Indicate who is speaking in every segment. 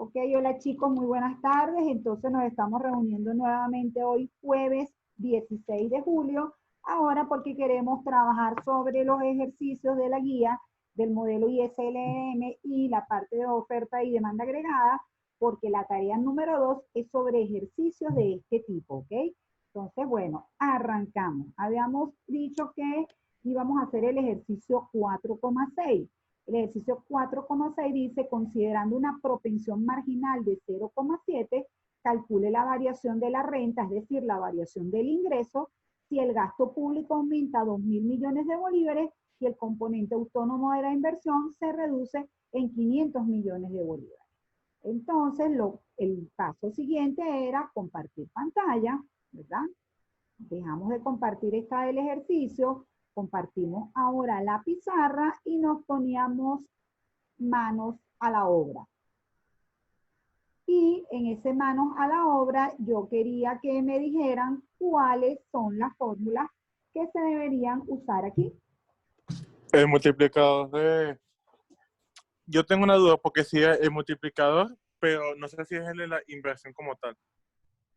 Speaker 1: Ok, hola chicos, muy buenas tardes. Entonces nos estamos reuniendo nuevamente hoy jueves 16 de julio, ahora porque queremos trabajar sobre los ejercicios de la guía del modelo ISLM y la parte de oferta y demanda agregada, porque la tarea número 2 es sobre ejercicios de este tipo, ¿ok? Entonces, bueno, arrancamos. Habíamos dicho que íbamos a hacer el ejercicio 4,6. El ejercicio 4,6 dice, considerando una propensión marginal de 0,7, calcule la variación de la renta, es decir, la variación del ingreso, si el gasto público aumenta a 2.000 millones de bolívares y el componente autónomo de la inversión se reduce en 500 millones de bolívares. Entonces, el paso siguiente era compartir pantalla, ¿verdad? Dejamos de compartir el ejercicio, compartimos ahora la pizarra y nos poníamos manos a la obra. Y en ese manos a la obra yo quería que me dijeran cuáles son las fórmulas que se deberían usar aquí.
Speaker 2: El multiplicador de... Yo tengo una duda porque sí es el multiplicador, pero no sé si es el de la inversión como tal.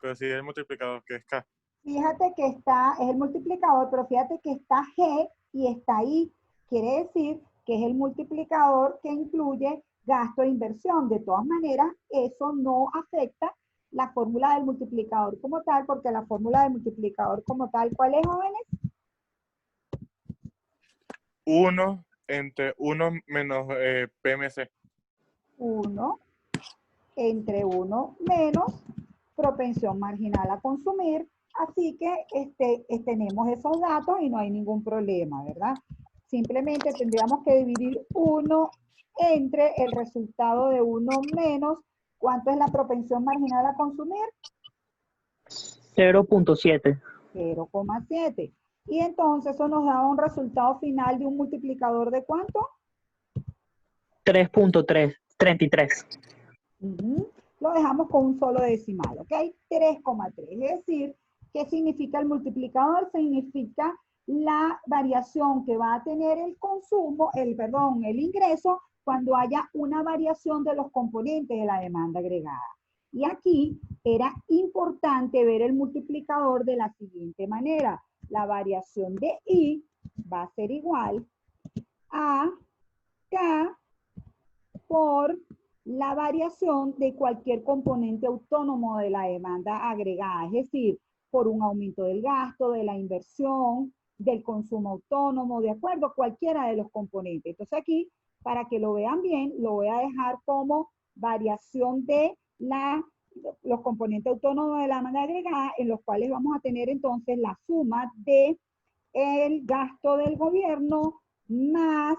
Speaker 2: Pero sí es el multiplicador, que es K.
Speaker 1: Fíjate que es el multiplicador, pero fíjate que está G y está I. Quiere decir que es el multiplicador que incluye gasto e inversión. De todas maneras, eso no afecta la fórmula del multiplicador como tal, porque la fórmula del multiplicador como tal, ¿cuál es, jóvenes?
Speaker 2: 1 entre 1 menos PMC.
Speaker 1: 1 entre 1 menos propensión marginal a consumir. Así que tenemos esos datos y no hay ningún problema, ¿verdad? Simplemente tendríamos que dividir 1 entre el resultado de 1 menos, ¿cuánto es la propensión marginal a consumir?
Speaker 3: 0.7.
Speaker 1: 0,7. Y entonces eso nos da un resultado final de un multiplicador de ¿cuánto?
Speaker 3: 3.33.
Speaker 1: Lo dejamos con un solo decimal, ¿ok? 3,3. Es decir, ¿qué significa el multiplicador? Significa la variación que va a tener el consumo, el ingreso, cuando haya una variación de los componentes de la demanda agregada. Y aquí era importante ver el multiplicador de la siguiente manera. La variación de I va a ser igual a K por la variación de cualquier componente autónomo de la demanda agregada, es decir, por un aumento del gasto, de la inversión, del consumo autónomo, de acuerdo, cualquiera de los componentes. Entonces aquí, para que lo vean bien, lo voy a dejar como variación de los componentes autónomos de la demanda agregada, en los cuales vamos a tener entonces la suma de el gasto del gobierno más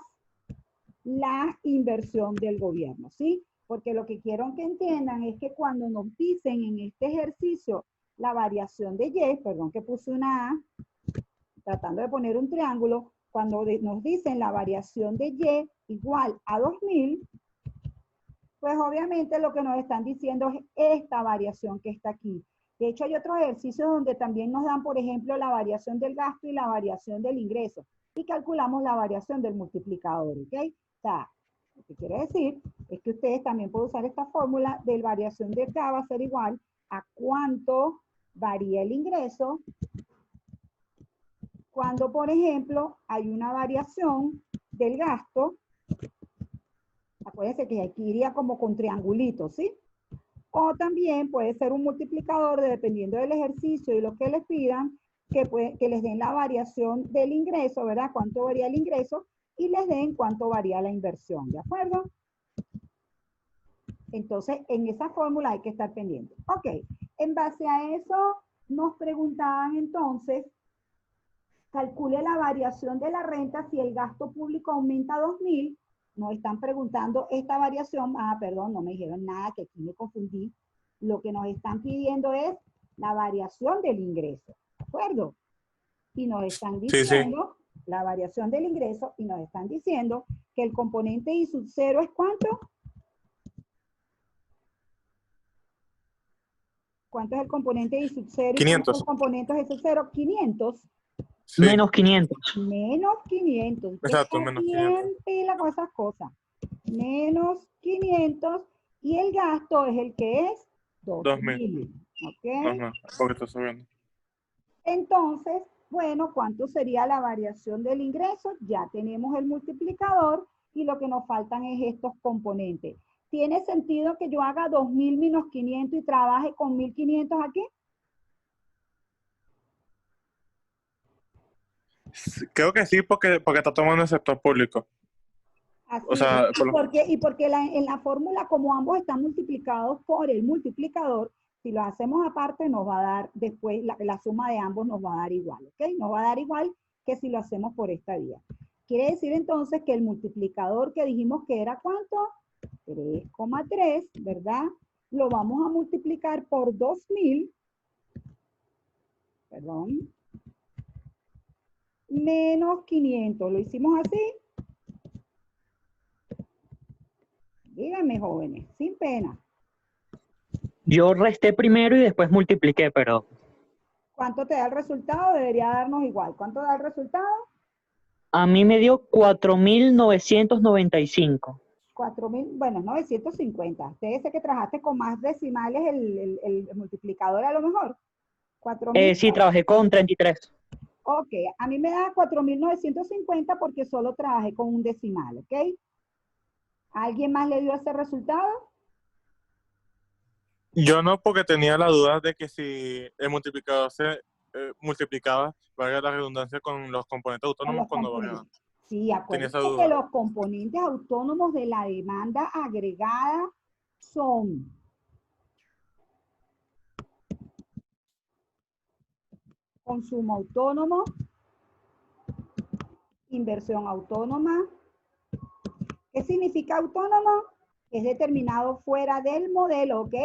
Speaker 1: la inversión del gobierno, ¿sí? Porque lo que quiero que entiendan es que cuando nos dicen en este ejercicio la variación de Y, perdón que puse una A, tratando de poner un triángulo, cuando nos dicen la variación de Y igual a 2000, pues obviamente lo que nos están diciendo es esta variación que está aquí. De hecho, hay otros ejercicios donde también nos dan, por ejemplo, la variación del gasto y la variación del ingreso. Y calculamos la variación del multiplicador, ¿ok? O sea, lo que quiere decir es que ustedes también pueden usar esta fórmula de variación de K va a ser igual a cuánto varía el ingreso cuando, por ejemplo, hay una variación del gasto. Acuérdense que aquí iría como con triangulitos, ¿sí? O también puede ser un multiplicador dependiendo del ejercicio y lo que les pidan, que les den la variación del ingreso, ¿verdad? Cuánto varía el ingreso y les den cuánto varía la inversión, ¿de acuerdo? Entonces, en esa fórmula hay que estar pendiente. Ok, en base a eso nos preguntaban entonces, calcule la variación de la renta si el gasto público aumenta a 2.000. Nos están preguntando esta variación, perdón, no me dijeron nada, que aquí me confundí. Lo que nos están pidiendo es la variación del ingreso, ¿de acuerdo? Y nos están diciendo la variación del ingreso y nos están diciendo que el componente I sub 0 es ¿cuánto? ¿Cuánto es el componente I sub 0?
Speaker 2: 500.
Speaker 1: ¿Y cuántos componentes es sub 0? 500.
Speaker 3: Sí. Menos 500.
Speaker 1: Menos 500.
Speaker 2: Exacto, menos 500.
Speaker 1: Bien pila con esas cosas. Menos 500. Y el gasto es el que es
Speaker 2: 2.000.
Speaker 1: 2.000. ¿Ok?
Speaker 2: Ajá, porque está subiendo.
Speaker 1: Entonces, bueno, ¿cuánto sería la variación del ingreso? Ya tenemos el multiplicador y lo que nos faltan es estos componentes. ¿Tiene sentido que yo haga 2.000 menos 500 y trabaje con 1.500 aquí?
Speaker 2: Creo que sí, porque está tomando el sector público.
Speaker 1: Así
Speaker 2: O
Speaker 1: es.
Speaker 2: sea,
Speaker 1: Y porque en la fórmula, como ambos están multiplicados por el multiplicador, si lo hacemos aparte, nos va a dar después, la suma de ambos nos va a dar igual, ¿ok? Nos va a dar igual que si lo hacemos por esta vía. Quiere decir entonces que el multiplicador que dijimos que era ¿cuánto? 3,3, ¿verdad? Lo vamos a multiplicar por 2.000, perdón, menos 500. ¿Lo hicimos así? Díganme, jóvenes, sin pena.
Speaker 3: Yo resté primero y después multipliqué, pero
Speaker 1: ¿Cuánto te da el resultado? Debería darnos igual. ¿Cuánto da el resultado?
Speaker 3: a mí me dio 4.995.
Speaker 1: 4.000, bueno, 950. Ustedes sé que trabajaste con más decimales el multiplicador a lo mejor. 4.000.
Speaker 3: Sí, trabajé con 33.
Speaker 1: Ok, a mí me da 4.950 porque solo trabajé con un decimal, ¿ok? ¿Alguien más le dio ese resultado?
Speaker 2: yo no, porque tenía la duda de que si el multiplicador se multiplicaba, valga la redundancia, con los componentes
Speaker 1: Con
Speaker 2: autónomos
Speaker 1: los
Speaker 2: cuando variaban.
Speaker 1: componentes. Sí,
Speaker 2: Tenía esa
Speaker 1: acuérdense que
Speaker 2: duda.
Speaker 1: los componentes autónomos de la demanda agregada son consumo autónomo, inversión autónoma. ¿Qué significa autónomo? Es determinado fuera del modelo, ¿ok?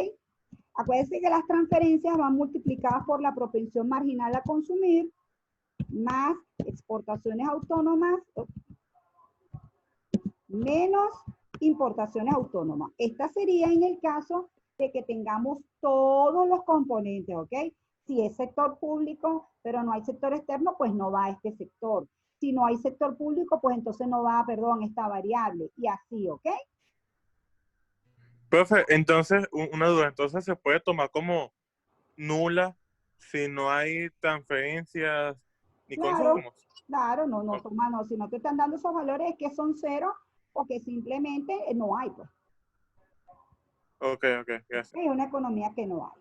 Speaker 1: Acuérdense que las transferencias van multiplicadas por la propensión marginal a consumir, más exportaciones autónomas, menos importaciones autónomas. Esta sería en el caso de que tengamos todos los componentes, ¿ok? Si es sector público, pero no hay sector externo, pues no va a este sector. Si no hay sector público, pues entonces no va, perdón, esta variable. Y así, ¿ok?
Speaker 2: Profe, entonces, una duda, entonces se puede tomar como nula si no hay transferencias ni
Speaker 1: Claro,
Speaker 2: consumos.
Speaker 1: claro, no, no,
Speaker 2: O-
Speaker 1: toma, no. Si no te están dando esos valores es que son cero o que simplemente no hay, pues.
Speaker 2: Ok, gracias.
Speaker 1: Es una economía que no hay.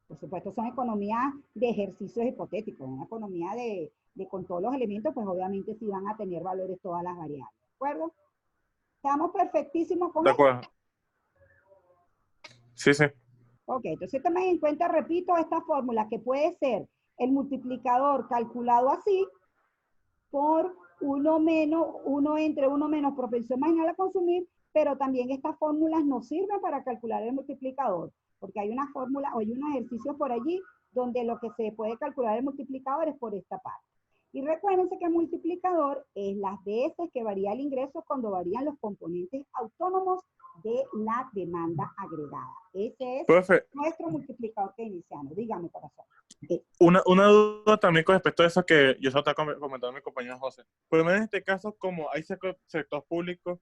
Speaker 1: Por supuesto, son economías de ejercicios hipotéticos. Una economía de con todos los elementos, pues obviamente sí van a tener valores todas las variables. ¿De acuerdo? Estamos perfectísimos con
Speaker 2: De
Speaker 1: esto.
Speaker 2: acuerdo. Sí, sí.
Speaker 1: Ok, entonces tomen en cuenta, repito, esta fórmula que puede ser el multiplicador calculado así por uno menos propensión marginal a consumir, pero también estas fórmulas nos sirven para calcular el multiplicador, porque hay una fórmula o hay unos ejercicios por allí donde lo que se puede calcular el multiplicador es por esta parte. Y recuérdense que el multiplicador es las veces que varía el ingreso cuando varían los componentes autónomos de la demanda agregada. Ese es
Speaker 2: Profe,
Speaker 1: nuestro multiplicador que iniciamos. Dígame, corazón.
Speaker 2: una duda también con respecto a eso que yo estaba comentando a mi compañero José. Por lo menos en este caso, como hay sector público,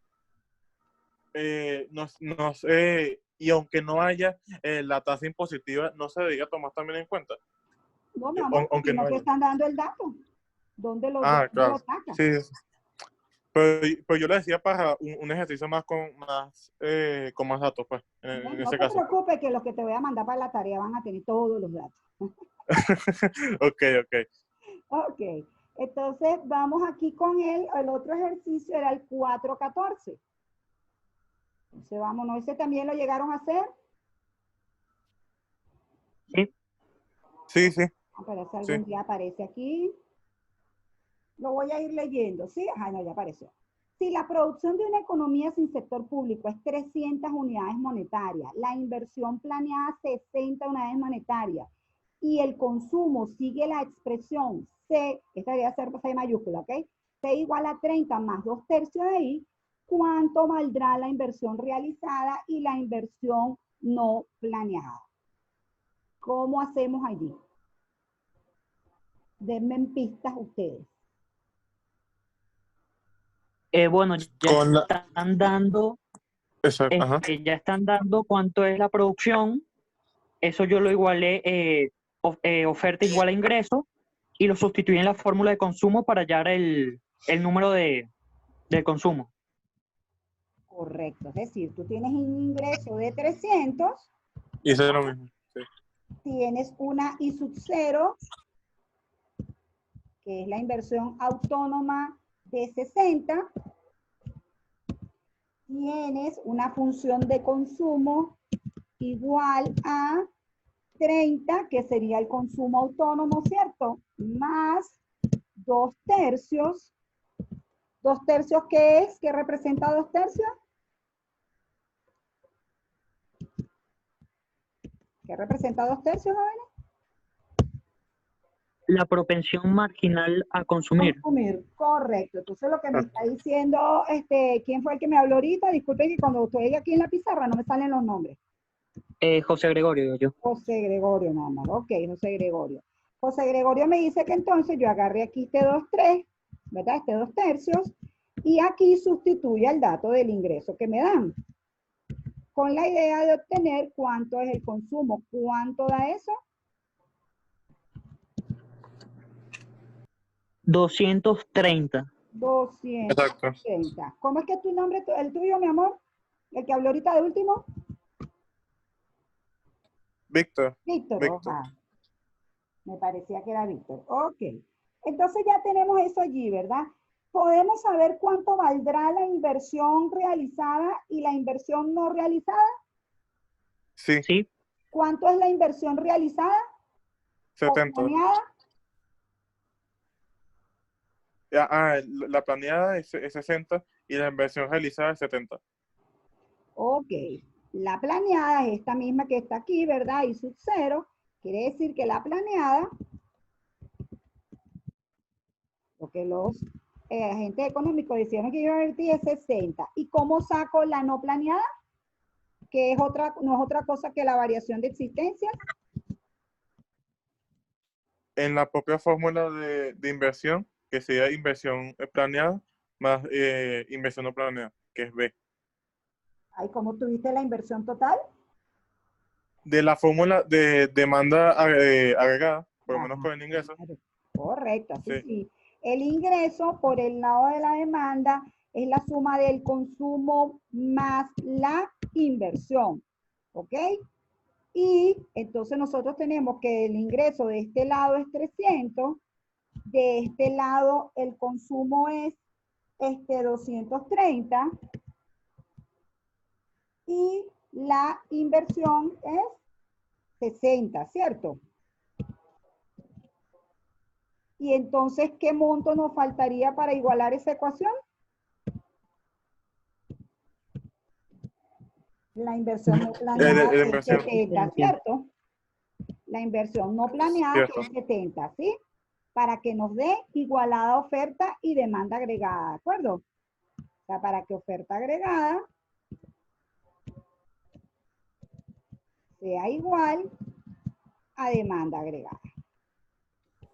Speaker 2: y aunque no haya la tasa impositiva, no se debería tomar también en cuenta,
Speaker 1: No, mi amor,
Speaker 2: aunque
Speaker 1: si no
Speaker 2: no
Speaker 1: te
Speaker 2: haya.
Speaker 1: están dando el dato,
Speaker 2: Ah,
Speaker 1: dónde
Speaker 2: claro.
Speaker 1: lo sacas?
Speaker 2: Sí, sí. Pero yo lo decía para un ejercicio con más datos, pues,
Speaker 1: No,
Speaker 2: en
Speaker 1: no
Speaker 2: ese
Speaker 1: te
Speaker 2: caso.
Speaker 1: preocupes que los que te voy a mandar para la tarea van a tener todos los datos.
Speaker 2: Ok.
Speaker 1: Ok, entonces vamos aquí con el otro ejercicio, era el 414. Entonces vámonos, ese también lo llegaron a hacer.
Speaker 3: ¿Sí?
Speaker 2: Sí.
Speaker 1: Aparece
Speaker 2: Sí.
Speaker 1: algún día, aparece aquí. Lo voy a ir leyendo, ¿sí? Ajá, no, ya apareció. Si la producción de una economía sin sector público es 300 unidades monetarias, la inversión planeada 60 unidades monetarias y el consumo sigue la expresión C, esta debería ser C mayúscula, ¿ok? C igual a 30 más 2/3 de ahí, ¿cuánto valdrá la inversión realizada y la inversión no planeada? ¿Cómo hacemos allí? Denme pistas ustedes.
Speaker 3: Bueno, ya
Speaker 2: Con la,
Speaker 3: están dando
Speaker 2: Exacto, ajá.
Speaker 3: Ya están dando cuánto es la producción, eso yo lo igualé, oferta igual a ingreso, y lo sustituí en la fórmula de consumo para hallar el número del consumo.
Speaker 1: Correcto. Es decir, tú tienes un ingreso de 300,
Speaker 2: Hice lo mismo. Sí.
Speaker 1: tienes una I sub 0, que es la inversión autónoma de 60, tienes una función de consumo igual a 30, que sería el consumo autónomo, ¿cierto? Más 2/3. ¿2/3 qué es? ¿Qué representa 2/3? ¿Qué representa 2/3, jóvenes?
Speaker 3: La propensión marginal a consumir.
Speaker 1: Consumir, correcto. Entonces lo que me está diciendo, ¿quién fue el que me habló ahorita? Disculpen que cuando estoy aquí en la pizarra no me salen los nombres.
Speaker 3: José Gregorio, digo yo.
Speaker 1: José Gregorio, nada más. Ok, José Gregorio. José Gregorio me dice que entonces yo agarré aquí este 2/3, ¿verdad? Este 2/3, y aquí sustituye el dato del ingreso que me dan, con la idea de obtener cuánto es el consumo. ¿Cuánto da eso?
Speaker 3: 230.
Speaker 1: 230.
Speaker 2: Exacto.
Speaker 1: ¿Cómo es que tu nombre, el tuyo, mi amor? El que habló ahorita de último.
Speaker 2: Víctor.
Speaker 1: Víctor,
Speaker 2: Víctor.
Speaker 1: ojalá. Me parecía que era Víctor. Ok. Entonces ya tenemos eso allí, ¿verdad? ¿Podemos saber cuánto valdrá la inversión realizada y la inversión no realizada?
Speaker 2: Sí,
Speaker 3: ¿Sí?
Speaker 1: ¿Cuánto es la inversión realizada o
Speaker 2: 70.
Speaker 1: planeada?
Speaker 2: La planeada es 60 y la inversión realizada es 70.
Speaker 1: Ok. La planeada es esta misma que está aquí, ¿verdad? Y sub 0. Quiere decir que la planeada, porque los agentes económicos decían que iba a invertir es 60. ¿Y cómo saco la no planeada? Que es otra, no es otra cosa que la variación de existencia.
Speaker 2: En la propia fórmula de inversión, que sería inversión planeada más inversión no planeada, que es B.
Speaker 1: Ahí, ¿cómo tuviste la inversión total?
Speaker 2: De la fórmula de demanda agregada, por lo menos
Speaker 1: Ajá,
Speaker 2: con el ingreso,
Speaker 1: correcto, así
Speaker 2: sí.
Speaker 1: sí. El ingreso por el lado de la demanda es la suma del consumo más la inversión, ¿ok? Y entonces nosotros tenemos que el ingreso de este lado es 300, de este lado el consumo es 230 y la inversión es 60, ¿cierto? Y entonces, ¿qué monto nos faltaría para igualar esa ecuación? La inversión no planeada,
Speaker 2: La
Speaker 1: que es
Speaker 2: inversión,
Speaker 1: 70, ¿cierto? La inversión no planeada, que
Speaker 2: cierto.
Speaker 1: es 70, ¿sí? Para que nos dé igualada oferta y demanda agregada, ¿de acuerdo? O sea, para que oferta agregada sea igual a demanda agregada.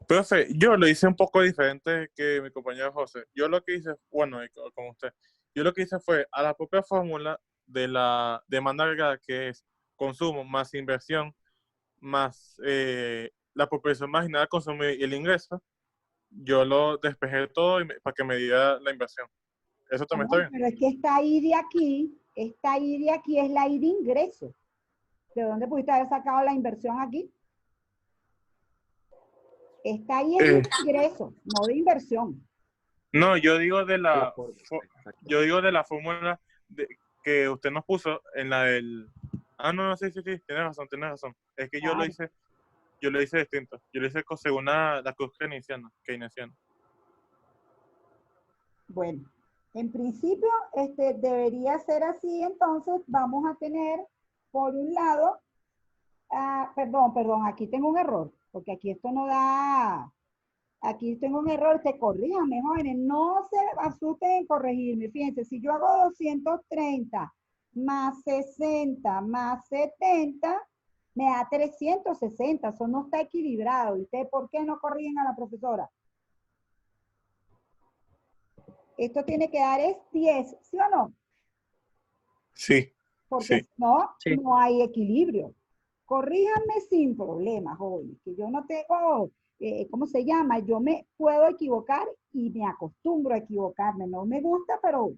Speaker 2: Profe, yo lo hice un poco diferente que mi compañero José. Yo lo que hice, bueno, como usted, yo lo que hice fue a la propia fórmula de la demanda agregada, que es consumo más inversión, más la proporción marginal al consumir y el ingreso, yo lo despejé todo para que me diera la inversión. ¿Eso también está
Speaker 1: Amor,
Speaker 2: bien?
Speaker 1: pero es que esta I de aquí, esta I de aquí es la I de ingreso. ¿De dónde pudiste haber sacado la inversión aquí? Esta I es de
Speaker 2: Eh,
Speaker 1: ingreso, no de inversión.
Speaker 2: no, yo digo de la,
Speaker 3: Exacto.
Speaker 2: yo digo de la fórmula que usted nos puso en la del... Ah, no, sí, tienes razón, tienes razón. Es que
Speaker 1: Claro.
Speaker 2: yo lo hice distinto. Yo lo hice según la cruz keynesiana.
Speaker 1: Bueno, en principio debería ser así, entonces vamos a tener, por un lado, perdón, aquí tengo un error, porque aquí esto no da, aquí tengo un error, corríjame, jóvenes, no se asusten en corregirme, fíjense, si yo hago 230 más 60 más 70, me da 360, eso no está equilibrado, ¿y ustedes por qué no corrigen a la profesora? Esto tiene que dar es 10, ¿sí o no?
Speaker 2: Sí,
Speaker 1: porque
Speaker 2: sí.
Speaker 1: si no,
Speaker 3: Sí.
Speaker 1: no hay equilibrio. Corríjanme sin problemas, jóvenes, que yo no tengo, ¿cómo se llama? Yo me puedo equivocar y me acostumbro a equivocarme. No me gusta, pero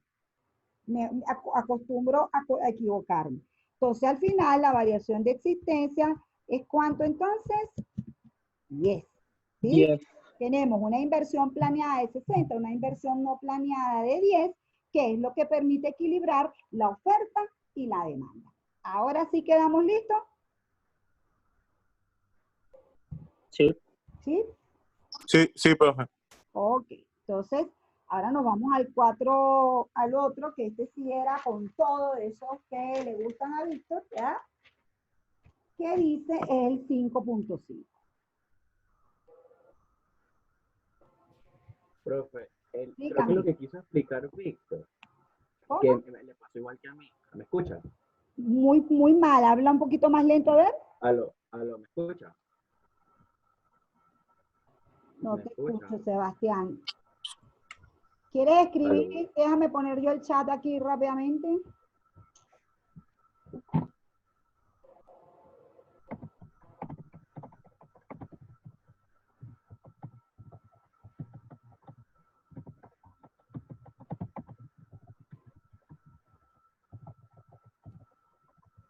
Speaker 1: me acostumbro a equivocarme. Entonces, al final, la variación de existencia es ¿cuánto entonces? 10. ¿Sí?
Speaker 3: 10.
Speaker 1: Tenemos una inversión planeada de 60, una inversión no planeada de 10, que es lo que permite equilibrar la oferta y la demanda. Ahora sí quedamos listos.
Speaker 3: Sí.
Speaker 1: ¿Sí?
Speaker 2: Sí, sí, profe.
Speaker 1: Ok. Entonces, ahora nos vamos al 4, al otro, que este sí era con todo eso que le gustan a Víctor, ¿ya? Que dice el 5.5.
Speaker 4: Profe, creo que
Speaker 1: Dígame.
Speaker 4: lo que quiso explicar Víctor,
Speaker 1: ¿Cómo?
Speaker 4: que le pasó igual que a mí. ¿Me escucha?
Speaker 1: Muy, muy mal. Habla un poquito más lento, a ver.
Speaker 4: Aló, ¿me escucha?
Speaker 1: No
Speaker 4: ¿Me
Speaker 1: te
Speaker 4: escucha?
Speaker 1: escucho, Sebastián. ¿Quieres escribir?
Speaker 4: Aló.
Speaker 1: Déjame poner yo el chat aquí rápidamente.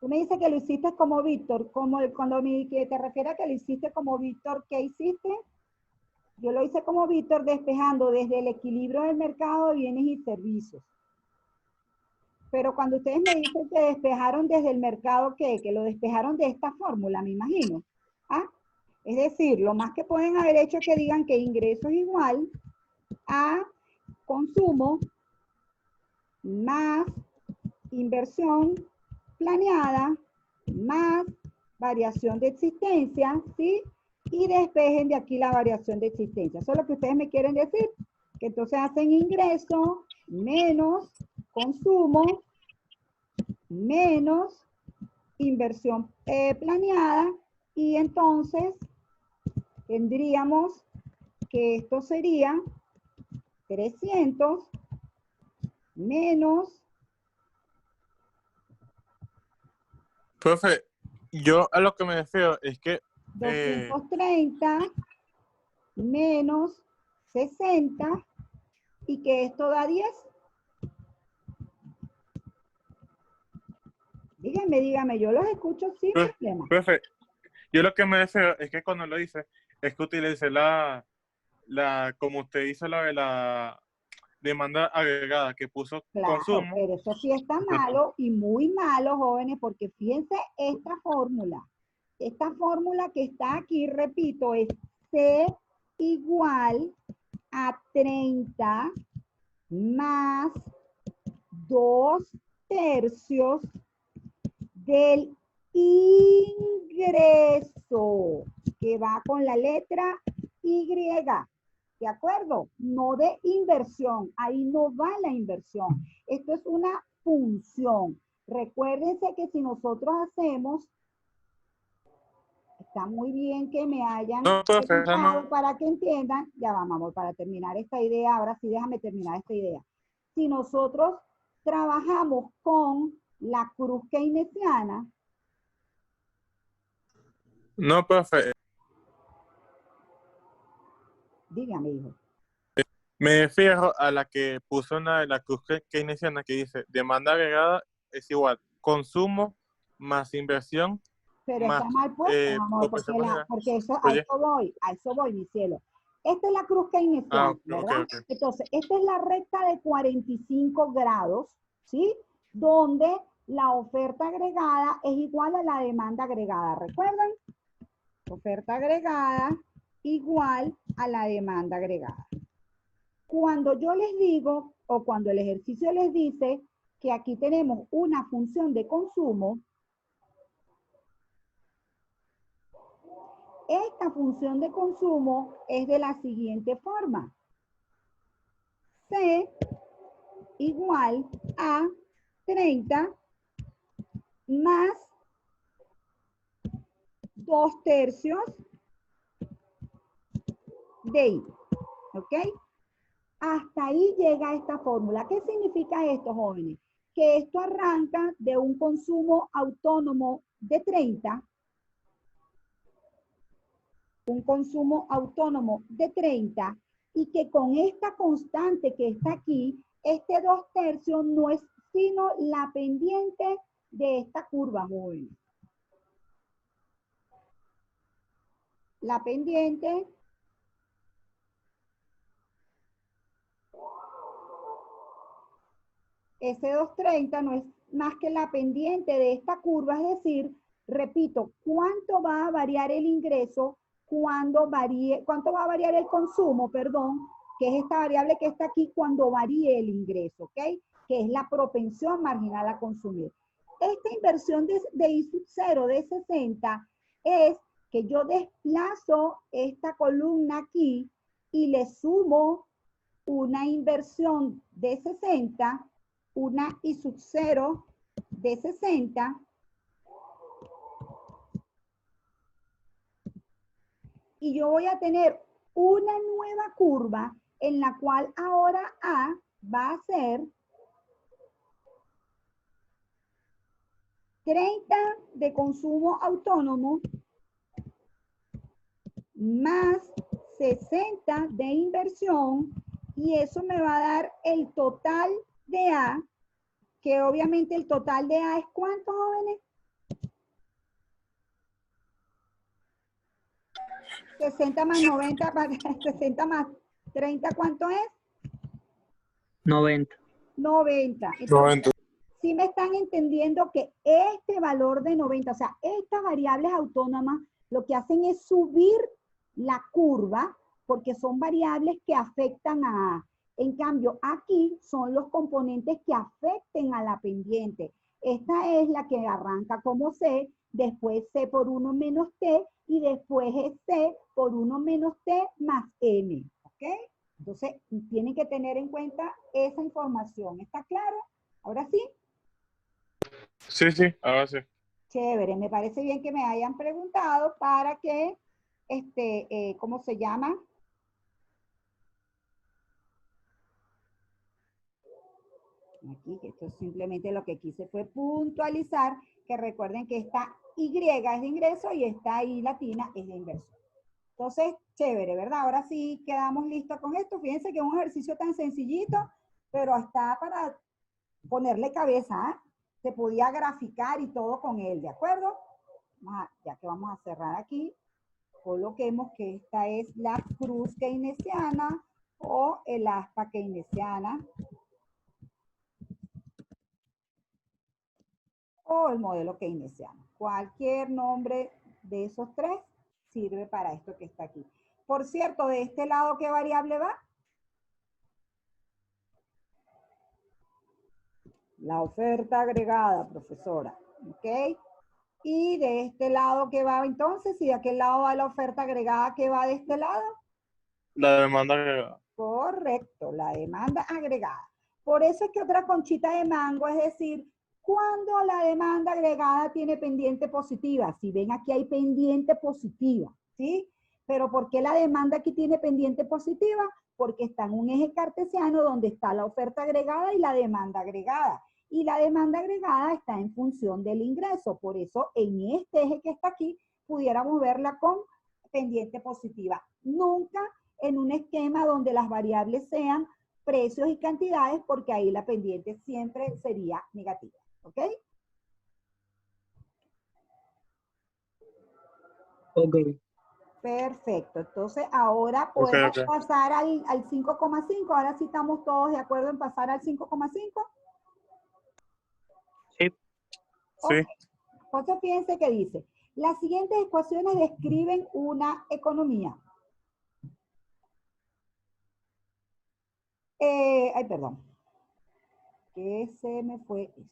Speaker 1: Tú me dices que lo hiciste como Víctor, cuando que te refieres a que lo hiciste como Víctor, ¿qué hiciste? Yo lo hice como Víctor, despejando desde el equilibrio del mercado de bienes y servicios. Pero cuando ustedes me dicen que despejaron desde el mercado, ¿qué? Que lo despejaron de esta fórmula, me imagino. ¿Ah? Es decir, lo más que pueden haber hecho es que digan que ingreso es igual a consumo más inversión planeada más variación de existencia, ¿sí? Y despejen de aquí la variación de existencia. Eso es lo que ustedes me quieren decir. Que entonces hacen ingreso menos consumo menos inversión planeada y entonces tendríamos que esto sería 300 menos
Speaker 2: Profe, yo a lo que me refiero es que
Speaker 1: 230 menos 60 y que esto da 10. Dígame, yo los escucho sin problema.
Speaker 2: profe, yo lo que me refiero es que cuando lo dice, es que utilice como usted hizo la de la demanda agregada que puso
Speaker 1: Claro,
Speaker 2: consumo.
Speaker 1: pero eso sí está malo y muy malo, jóvenes, porque fíjense esta fórmula. Esta fórmula que está aquí, repito, es C igual a 30 más 2/3 del ingreso, que va con la letra Y. ¿De acuerdo? No de inversión. Ahí no va la inversión. Esto es una función. Recuérdense que si nosotros hacemos, está muy bien que me hayan
Speaker 2: No, profe,
Speaker 1: escuchado
Speaker 2: no.
Speaker 1: para que entiendan. Ya vamos, para terminar esta idea. Ahora sí, déjame terminar esta idea. Si nosotros trabajamos con la cruz keynesiana,
Speaker 2: No, profe,
Speaker 1: dígame, hijo.
Speaker 2: me refiero a la que puso una de la cruz keynesiana que dice demanda agregada es igual consumo más inversión
Speaker 1: Pero
Speaker 2: más
Speaker 1: está mal puesta, amor, porque,
Speaker 2: operación.
Speaker 1: porque eso,
Speaker 2: Oye,
Speaker 1: a eso voy, mi cielo. Esta es la cruz keynesiana,
Speaker 2: ok,
Speaker 1: ¿verdad?
Speaker 2: ok.
Speaker 1: Entonces, esta es la recta de 45 grados, ¿sí? Donde la oferta agregada es igual a la demanda agregada. ¿Recuerdan? Oferta agregada igual a la demanda agregada. Cuando yo les digo, o cuando el ejercicio les dice que aquí tenemos una función de consumo, esta función de consumo es de la siguiente forma. C igual a 30 más 2/3 de I. ¿Ok? Hasta ahí llega esta fórmula. ¿Qué significa esto, jóvenes? que esto arranca de un consumo autónomo de 30, un consumo autónomo de 30, y que con esta constante que está aquí, este 2/3 no es sino la pendiente de esta curva, jóvenes. La pendiente ese 230 no es más que la pendiente de esta curva, es decir, repito, ¿cuánto va a variar el ingreso cuando varíe, cuánto va a variar el consumo, perdón, que es esta variable que está aquí cuando varíe el ingreso, ¿ok? Que es la propensión marginal a consumir. Esta inversión de I sub 0 de 60 es que yo desplazo esta columna aquí y le sumo una inversión de 60, una I sub 0 de 60, y yo voy a tener una nueva curva en la cual ahora A va a ser 30 de consumo autónomo más 60 de inversión, y eso me va a dar el total de A, que obviamente el total de A es ¿cuánto, jóvenes? 60 más 90, 60 más 30, ¿cuánto es?
Speaker 3: 90.
Speaker 1: 90. Entonces,
Speaker 2: 90.
Speaker 1: sí me están entendiendo que este valor de 90, o sea, estas variables autónomas lo que hacen es subir la curva porque son variables que afectan a A. En cambio, aquí son los componentes que afecten a la pendiente. Esta es la que arranca como C, después C por 1 menos T, y después es C por 1 menos T más M. ¿Ok? Entonces, tienen que tener en cuenta esa información. ¿Está claro? ¿Ahora sí?
Speaker 2: Sí, sí, ahora sí.
Speaker 1: Chévere, me parece bien que me hayan preguntado para que, ¿cómo se llama? Aquí, que esto simplemente lo que quise fue puntualizar, que recuerden que esta Y es de ingreso y esta I latina es de inversión. Entonces, chévere, ¿verdad? Ahora sí quedamos listos con esto. Fíjense que es un ejercicio tan sencillito, pero está para ponerle cabeza, ¿eh? Se podía graficar y todo con él, ¿de acuerdo? Ya que vamos a cerrar aquí, coloquemos que esta es la cruz keynesiana o el aspa keynesiana o el modelo keynesiano. Cualquier nombre de esos tres sirve para esto que está aquí. Por cierto, de este lado, ¿qué variable va? La oferta agregada, profesora. ¿Ok? Y de este lado, ¿qué va entonces? Y de aquel lado va la oferta agregada, ¿qué va de este lado?
Speaker 2: La demanda agregada.
Speaker 1: Correcto, la demanda agregada. Por eso es que otra conchita de mango, es decir, cuando la demanda agregada tiene pendiente positiva. Si ven, aquí hay pendiente positiva, ¿sí? Pero ¿por qué la demanda aquí tiene pendiente positiva? Porque está en un eje cartesiano donde está la oferta agregada y la demanda agregada. Y la demanda agregada está en función del ingreso. Por eso, en este eje que está aquí, pudiéramos verla con pendiente positiva. Nunca en un esquema donde las variables sean precios y cantidades, porque ahí la pendiente siempre sería negativa. ¿Ok?
Speaker 3: Ok.
Speaker 1: Perfecto. Entonces, ahora podemos
Speaker 2: Ok.
Speaker 1: pasar al 5,5. Ahora sí estamos todos de acuerdo en pasar al 5,5.
Speaker 3: Sí.
Speaker 1: Ok.
Speaker 2: Sí.
Speaker 1: Entonces, fíjense que dice, las siguientes ecuaciones describen una economía. Ay, perdón. Que se me fue esto.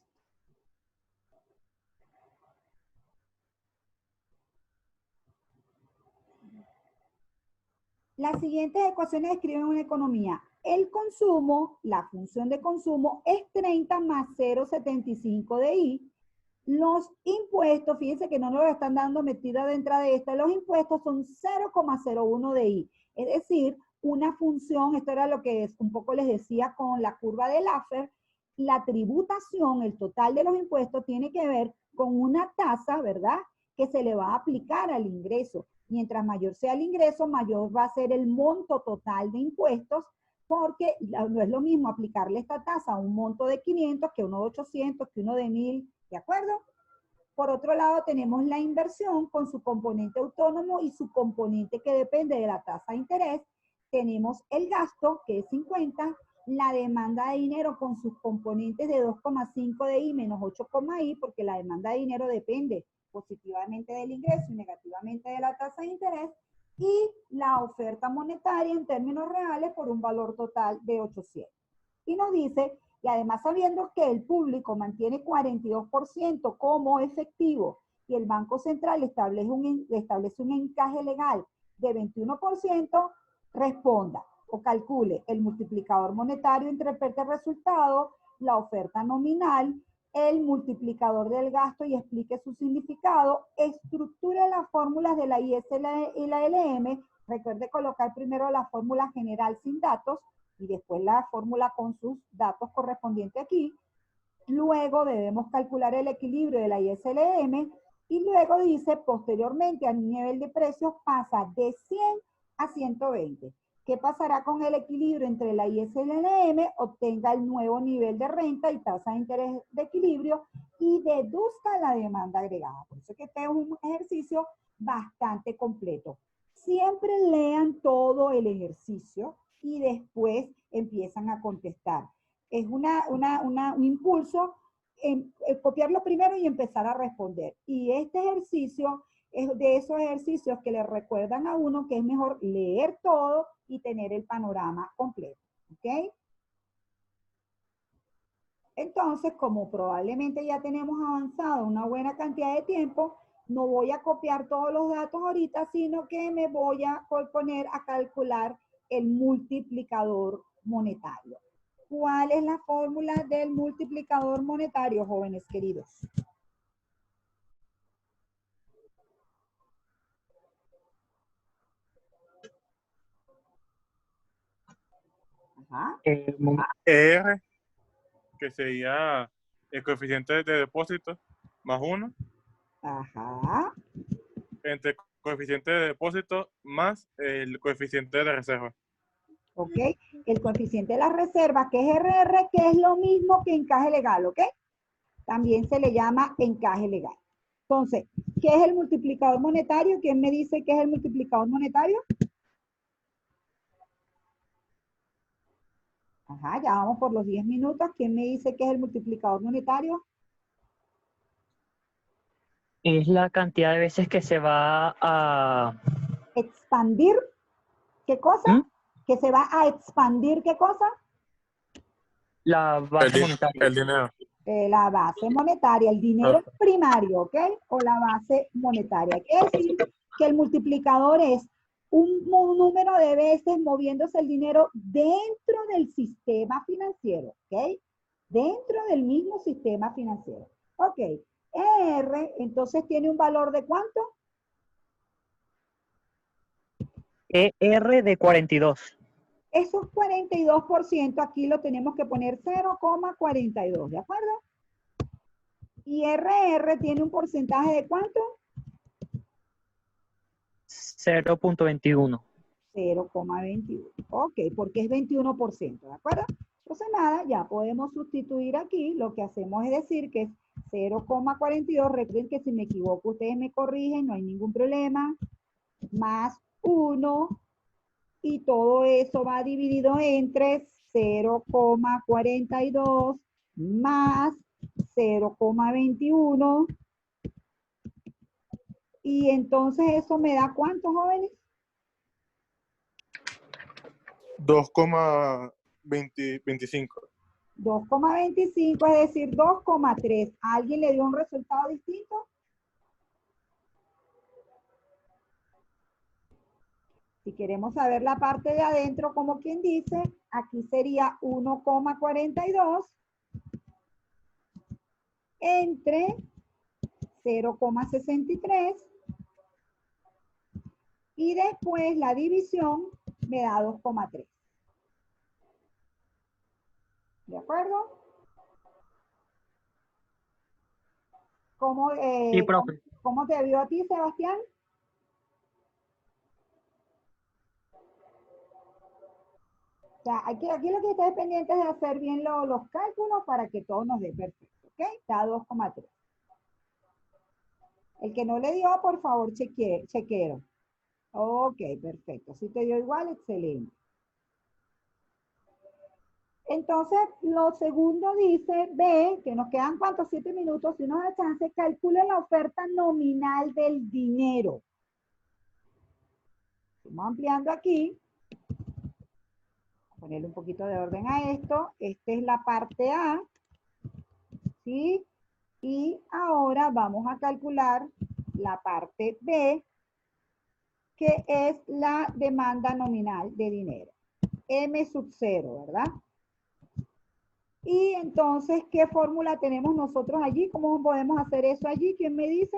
Speaker 1: Las siguientes ecuaciones describen una economía. El consumo, la función de consumo, es 30 más 0,75 de I. Los impuestos, fíjense que no nos lo están dando metida dentro de esta, los impuestos son 0,01 de I. Es decir, una función, esto era lo que un poco les decía con la curva de Laffer, la tributación, el total de los impuestos, tiene que ver con una tasa, ¿verdad?, que se le va a aplicar al ingreso. Mientras mayor sea el ingreso, mayor va a ser el monto total de impuestos, porque no es lo mismo aplicarle esta tasa a un monto de 500 que uno de 800, que uno de 1000, ¿de acuerdo? Por otro lado, tenemos la inversión con su componente autónomo y su componente que depende de la tasa de interés. Tenemos el gasto, que es 50, la demanda de dinero con sus componentes de 2,5 de I menos 8, I, porque la demanda de dinero depende positivamente del ingreso y negativamente de la tasa de interés, y la oferta monetaria en términos reales por un valor total de 800. Y nos dice, y además sabiendo que el público mantiene 42% como efectivo y el Banco Central establece un encaje legal de 21%, responda o calcule el multiplicador monetario, interprete el resultado, la oferta nominal, el multiplicador del gasto y explique su significado, estructure las fórmulas de la ISL y la LM, recuerde colocar primero la fórmula general sin datos y después la fórmula con sus datos correspondientes aquí. Luego debemos calcular el equilibrio de la ISLM y luego dice, posteriormente a nivel de precios pasa de 100 a 120. ¿Qué pasará con el equilibrio entre la ISLM? Obtenga el nuevo nivel de renta y tasa de interés de equilibrio y deduzca la demanda agregada. Por eso que este es un ejercicio bastante completo. Siempre lean todo el ejercicio y después empiezan a contestar. Es un impulso en copiarlo primero y empezar a responder. Y este ejercicio es de esos ejercicios que le recuerdan a uno que es mejor leer todo y tener el panorama completo. ¿Ok? Entonces, como probablemente ya tenemos avanzado una buena cantidad de tiempo, no voy a copiar todos los datos ahorita, sino que me voy a poner a calcular el multiplicador monetario. ¿Cuál es la fórmula del multiplicador monetario, jóvenes queridos? Ajá.
Speaker 2: ER, que sería el coeficiente de depósito más 1,
Speaker 1: Ajá.
Speaker 2: entre coeficiente de depósito más el coeficiente de reserva.
Speaker 1: ¿Ok? El coeficiente de la reserva, que es RR, que es lo mismo que encaje legal, ¿ok? También se le llama encaje legal. Entonces, ¿qué es el multiplicador monetario? ¿Quién me dice qué es el multiplicador monetario? Ajá, ya vamos por los 10 minutos. ¿Quién me dice qué es el multiplicador monetario?
Speaker 3: Es la cantidad de veces que se va a...
Speaker 1: Expandir, ¿qué cosa?
Speaker 3: ¿Mm?
Speaker 1: Que se va a expandir, ¿qué cosa?
Speaker 3: La base monetaria.
Speaker 2: El dinero.
Speaker 1: La base monetaria, el dinero primario, ¿ok? O la base monetaria. Quiere decir que el multiplicador es un número de veces moviéndose el dinero dentro del sistema financiero, ¿ok? Dentro del mismo sistema financiero. Ok. R, entonces, ¿tiene un valor de cuánto?
Speaker 3: ER de 42.
Speaker 1: Esos 42% aquí lo tenemos que poner 0,42, ¿de acuerdo? Y RR tiene un porcentaje de ¿cuánto?
Speaker 3: 0.21.
Speaker 1: 0,21. Ok, porque es 21%, ¿de acuerdo? Entonces nada, ya podemos sustituir aquí. Lo que hacemos es decir que es 0,42. Recuerden que si me equivoco, ustedes me corrigen, no hay ningún problema. Más 1. Y todo eso va dividido entre 0,42 más 0,21. Y entonces eso me da ¿cuántos, jóvenes?
Speaker 2: 2,25.
Speaker 1: 2,25, es decir, 2,3. ¿A alguien le dio un resultado distinto? Si queremos saber la parte de adentro, como quien dice, aquí sería 1,42 entre 0,63 y después la división me da 2,3. ¿De acuerdo? ¿Cómo,
Speaker 3: Sí, profe.
Speaker 1: ¿cómo te vio a ti, Sebastián? O sea, aquí lo que está pendiente es de hacer bien los cálculos para que todo nos dé perfecto, ¿ok? Está 2,3. El que no le dio, por favor, chequero. Ok, perfecto. Si te dio igual, excelente. Entonces, lo segundo dice, B, que nos quedan ¿cuántos? 7 minutos. Si nos da chance, calcule la oferta nominal del dinero. Vamos ampliando aquí. Ponerle un poquito de orden a esto. Esta es la parte A. ¿Sí? Y ahora vamos a calcular la parte B, que es la demanda nominal de dinero. M sub 0, ¿verdad? Y entonces, ¿qué fórmula tenemos nosotros allí? ¿Cómo podemos hacer eso allí? ¿Quién me dice?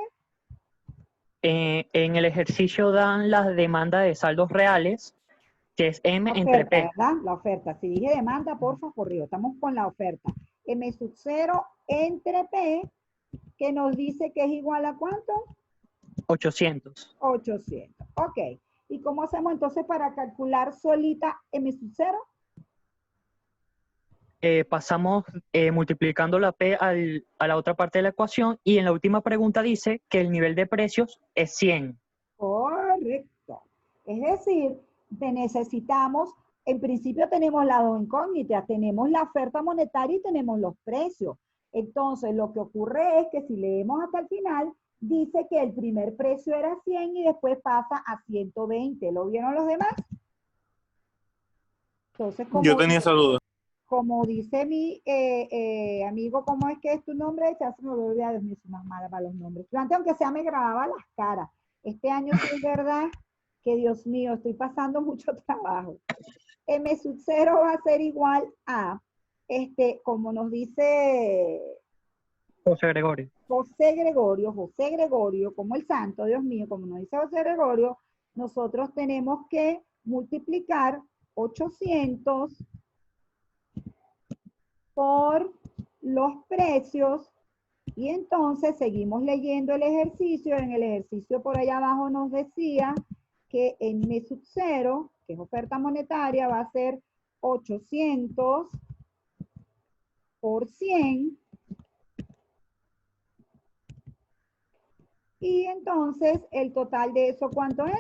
Speaker 3: En el ejercicio dan las demandas de saldos reales, que es M
Speaker 1: La
Speaker 3: entre
Speaker 1: oferta,
Speaker 3: P.
Speaker 1: ¿verdad? La oferta. Si dije demanda, porfa, corrido. Estamos con la oferta. M sub 0 entre P, que nos dice que es igual a ¿cuánto?
Speaker 3: 800.
Speaker 1: 800. Ok. ¿Y cómo hacemos entonces para calcular solita M sub 0?
Speaker 3: Pasamos multiplicando la P a la otra parte de la ecuación y en la última pregunta dice que el nivel de precios es 100.
Speaker 1: Correcto. Es decir, necesitamos, en principio tenemos las dos incógnitas, tenemos la oferta monetaria y tenemos los precios. Entonces, lo que ocurre es que si leemos hasta el final, dice que el primer precio era 100 y después pasa a 120. ¿Lo vieron los demás? Entonces,
Speaker 2: Yo tenía esa duda.
Speaker 1: como dice mi amigo, ¿cómo es que es tu nombre? Ya se me olvidó, Dios mío, soy más mala para los nombres. Yo antes, aunque sea, me grababa las caras. Este año sí es verdad que, Dios mío, estoy pasando mucho trabajo. M sub 0 va a ser igual a, como nos dice
Speaker 3: José Gregorio.
Speaker 1: José Gregorio, como el santo, Dios mío, como nos dice José Gregorio, nosotros tenemos que multiplicar 800 por los precios y entonces seguimos leyendo el ejercicio. En el ejercicio por allá abajo nos decía que en M sub 0, que es oferta monetaria, va a ser 800 por 100. Y entonces el total de eso, ¿cuánto es?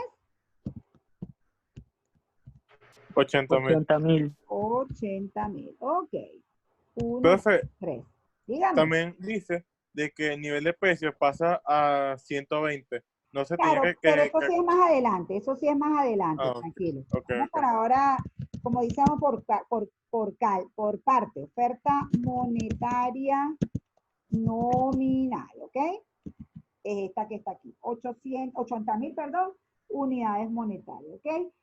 Speaker 2: 80,000.
Speaker 3: 80.000.
Speaker 1: 80.000. Ok. 1,
Speaker 2: Profe,
Speaker 1: 3. Dígame.
Speaker 2: también dice de que el nivel de precios pasa a 120. No se tiene
Speaker 1: Claro, pero eso sí es más adelante, eso sí es más adelante,
Speaker 2: Ah,
Speaker 1: tranquilo.
Speaker 2: ok,
Speaker 1: Vamos
Speaker 2: ok.
Speaker 1: por ahora, como decíamos, por parte, oferta monetaria nominal, ¿ok? Es esta que está aquí, 80.000, perdón, unidades monetarias, ¿ok?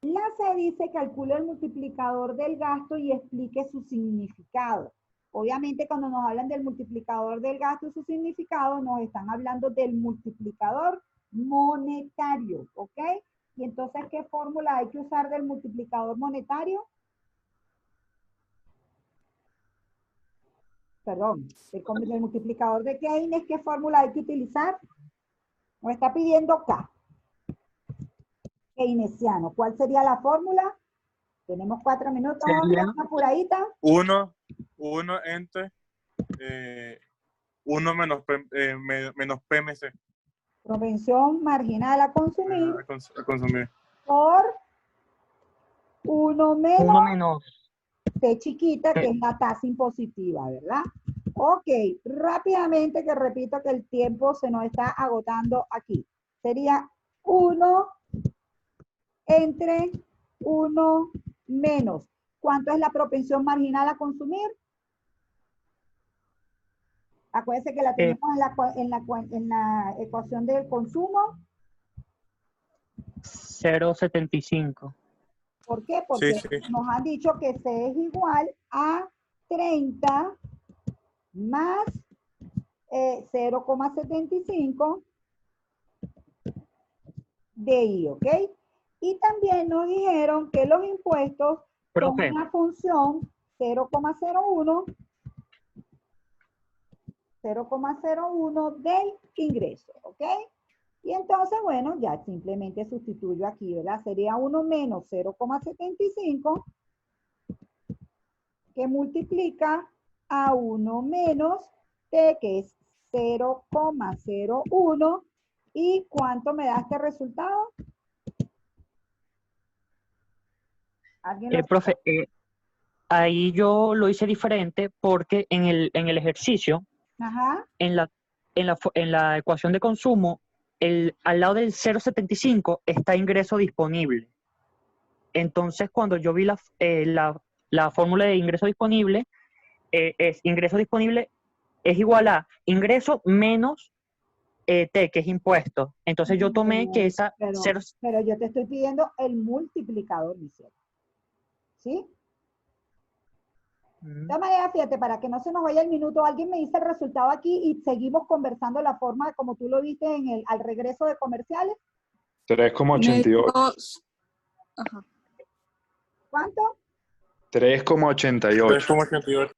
Speaker 1: La C dice calcule el multiplicador del gasto y explique su significado. Obviamente, cuando nos hablan del multiplicador del gasto y su significado, nos están hablando del multiplicador monetario, ¿ok? Y entonces, ¿qué fórmula hay que usar del multiplicador monetario? Perdón, del multiplicador de Keynes, ¿qué fórmula hay que utilizar? Nos está pidiendo K. Keynesiano. ¿Cuál sería la fórmula? Tenemos 4 minutos,
Speaker 3: Sería
Speaker 1: una apuradita.
Speaker 2: 1 entre 1 menos PMC
Speaker 1: Propensión marginal a consumir
Speaker 2: a consumir.
Speaker 1: por 1 menos
Speaker 3: 1 menos.
Speaker 1: T chiquita, que es la tasa impositiva, ¿verdad? Ok, rápidamente que repito que el tiempo se nos está agotando aquí. Sería 1 entre 1 menos. ¿Cuánto es la propensión marginal a consumir? Acuérdense que la tenemos en la ecuación del consumo.
Speaker 3: 0,75.
Speaker 1: ¿Por qué?
Speaker 2: Sí,
Speaker 1: Porque
Speaker 2: sí.
Speaker 1: nos han dicho que C es igual a 30 más 0,75 de I, ¿ok? Y también nos dijeron que los impuestos son
Speaker 3: Profe,
Speaker 1: una función 0,01 0,01 del ingreso, ¿ok? Y entonces, bueno, ya simplemente sustituyo aquí, ¿verdad? Sería 1 menos 0,75 que multiplica a 1 menos T, que es 0,01. ¿Y cuánto me da este resultado? ¿Alguien lo
Speaker 3: Profe, ahí yo lo hice diferente porque en el ejercicio,
Speaker 1: Ajá.
Speaker 3: en la ecuación de consumo, al lado del 0,75 está ingreso disponible. Entonces, cuando yo vi la fórmula de ingreso disponible, ingreso disponible es igual a ingreso menos T, que es impuesto. Entonces yo tomé que esa
Speaker 1: Pero yo te estoy pidiendo el multiplicador, mi cielo. ¿Sí? De todas maneras, fíjate, para que no se nos vaya el minuto, alguien me dice el resultado aquí y seguimos conversando la forma de como tú lo viste al regreso de comerciales.
Speaker 5: 3,88.
Speaker 6: Ajá.
Speaker 1: ¿Cuánto?
Speaker 5: 3,88.
Speaker 2: 3,88.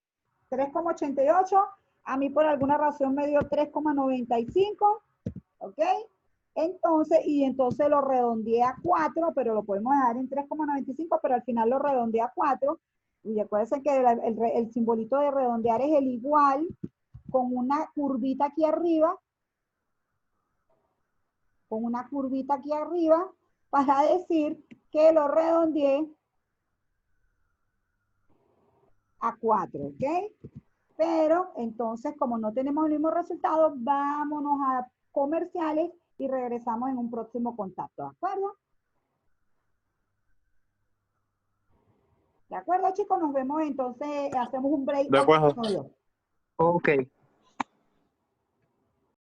Speaker 1: 3,88. A mí por alguna razón me dio 3,95. ¿Ok? Entonces lo redondeé a 4, pero lo podemos dejar en 3,95, pero al final lo redondeé a 4. Y acuérdense que el simbolito de redondear es el igual con una curvita aquí arriba. Con una curvita aquí arriba para decir que lo redondeé a 4, ¿ok? Pero entonces, como no tenemos el mismo resultado, vámonos a comerciales y regresamos en un próximo contacto, ¿de acuerdo? ¿De acuerdo, chicos? Nos vemos entonces, hacemos un break.
Speaker 2: De acuerdo.
Speaker 3: Ok.